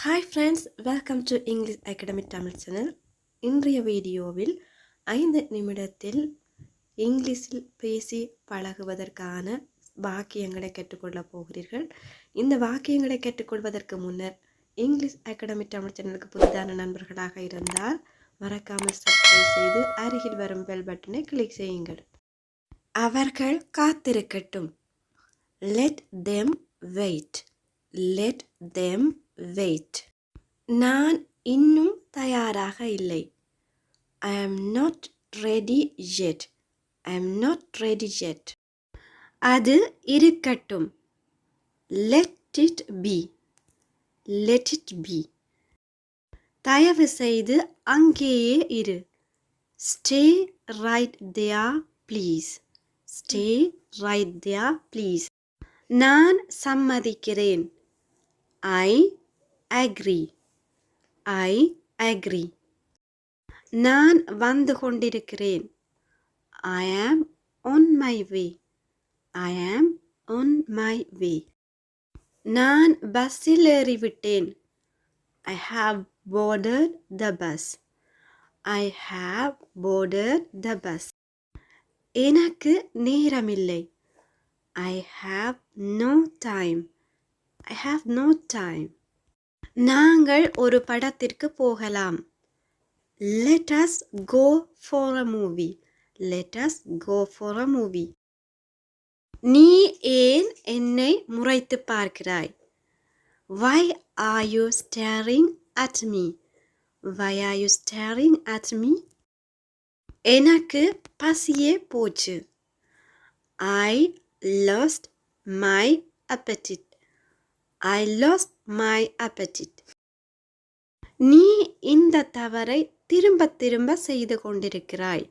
Hi friends, welcome to English Academic Tamil channel. இன்றைய வீடியோவில் 5 நிமிடத்தில் இங்கிலீஷில் பேசி பழகுவதற்கான வாக்கியங்களை கற்றுக்கொள்ளப் போகிறீர்கள். இந்த வாக்கியங்களை கற்றுக்கொள்வதற்கு முன்னர் இங்கிலீஷ் அகாடமிக் தமிழ் சேனலுக்கு புதிதான நண்பர்களாக இருந்தால் மறக்காமல் சப்ஸ்கிரைப் செய்து அருகில் வரும் பெல் பட்டனை கிளிக் செய்யுங்கள். அவர்கள் காத்திருக்கட்டும். Let them wait. Let them wait. நான் இன்னும் தயாராக இல்லை. I am not ready yet. I am not ready yet. அது இருக்கட்டும். Let it be. Let it be. தயவு செய்து அங்கேயே இரு. Stay right there, please. Stay right there, please. நான் சம்மதிக்கிறேன். I agree. I agree. நான் வந்து கொண்டிருக்கிறேன். I am on my way. I am on my way. நான் பஸ்ஸில் ஏறிவிட்டேன். I have boarded the bus. I have boarded the bus. எனக்கு நேரமில்லை. I have no time. I have no time. நாங்கள் ஒரு படத்திற்கு போகலாம். Let us go for a movie. Let us go for a movie. நீ ஏன் என்னை முறைத்து பார்க்கிறாய்? Why are you staring at me? Why are you staring at me? எனக்கு பசியே போச்சு. I lost my appetite. I lost my appetite. நீ இந்த தவறை திரும்ப திரும்ப செய்து கொண்டிருக்கிறாய்.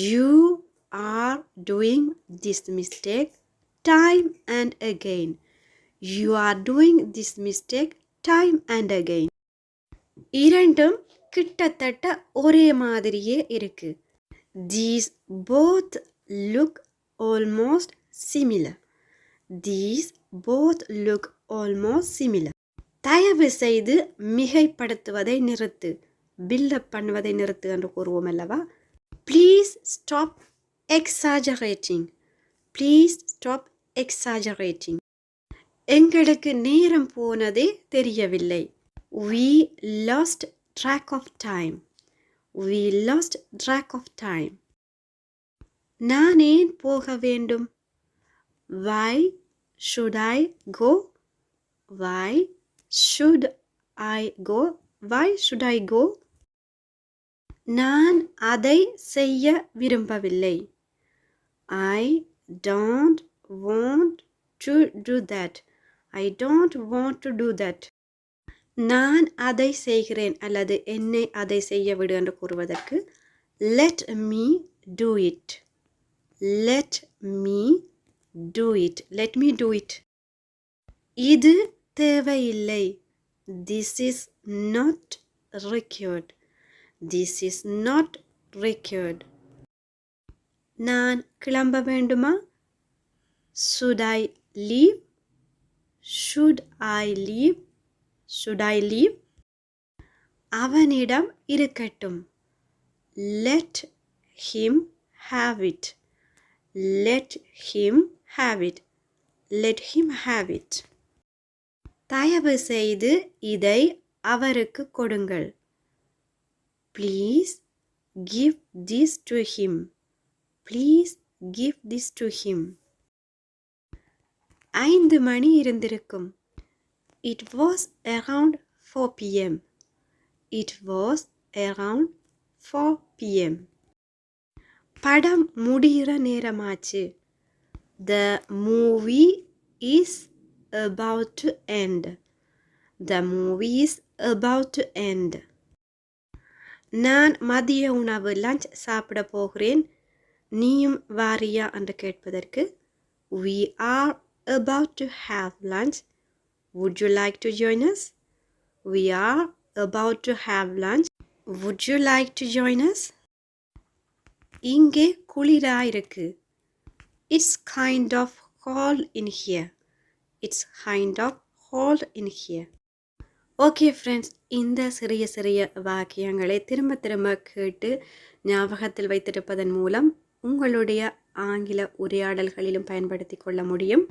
You are doing this mistake time and again. You are doing this mistake time and again. இரண்டும் கிட்டத்தட்ட ஒரே மாதிரியே இருக்கு. These both look almost similar. These both look almost similar. தயவு செய்து மிகைப்படுத்துவதை நிறுத்து. பில்டப் பண்ணுவதை நிறுத்து என்று கூறுவோம் அல்லவா? Please stop exaggerating. Please stop exaggerating. எங்களுக்கு நேரம் போனதே தெரியவில்லை. We lost track of time. We lost track of time. நான் ஏன் போக வேண்டும்? Why should I go? Why should I go? Why should I go? நான் அதை செய்ய விரும்பவில்லை. I don't want to do that. I don't want to do that. நான் அதை செய்கிறேன் அல்லது என்னை அதை செய்ய விடு என்று கூறுவதற்கு let me do it. Let me do it. Let me do it. இது தேவையில்லை. This is not required. This is not required. நான் கிளம்ப வேண்டுமா? Should I leave? Should I leave? Should I leave? அவனிடம் இருக்கட்டும். Let him have it. Let him have it. Let him have it. தயவு செய்து இதை அவருக்கு கொடுங்கள். Please give this to him. Please give this to him. 5 மணி இருந்திருக்கும். It was around 4 p.m. It was around 4 p.m. படம் முடிகிற நேரமாச்சு. The movie is about to end. The movie is about to end. நான் மதிய உணவு லஞ்ச் சாப்பிட போகிறேன். நீயும் வாரியா என்று கேட்பதற்கு We are about to have lunch. Would you like to join us? We are about to have lunch. Would you like to join us? இங்கே குளிரா இருக்கு. It's kind of cold in here. It's kind of cold in here. Okay friends, இந்த சிறிய சிறிய வாக்கியங்களை திரும்ப திரும்ப கேட்டு ஞாபகத்தில் வைத்திருப்பதன் மூலம் உங்களுடைய ஆங்கில உரையாடல்களிலும் பயன்படுத்தி கொள்ள முடியும்.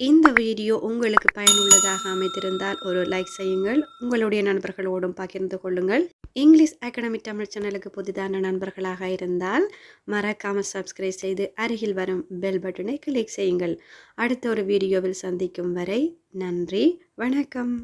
இந்த வீடியோ உங்களுக்கு பயனுள்ளதாக அமைந்திருந்தால் ஒரு லைக் செய்யுங்கள். உங்களுடைய நண்பர்களோடும் பகிர்ந்து கொள்ளுங்கள். இங்கிலீஷ் அகாடமி தமிழ் சேனலுக்கு புதிதான நண்பர்களாக இருந்தால் மறக்காமல் சப்ஸ்கிரைப் செய்து அருகில் வரும் பெல் பட்டனை கிளிக் செய்யுங்கள். அடுத்த ஒரு வீடியோவில் சந்திக்கும் வரை நன்றி, வணக்கம்.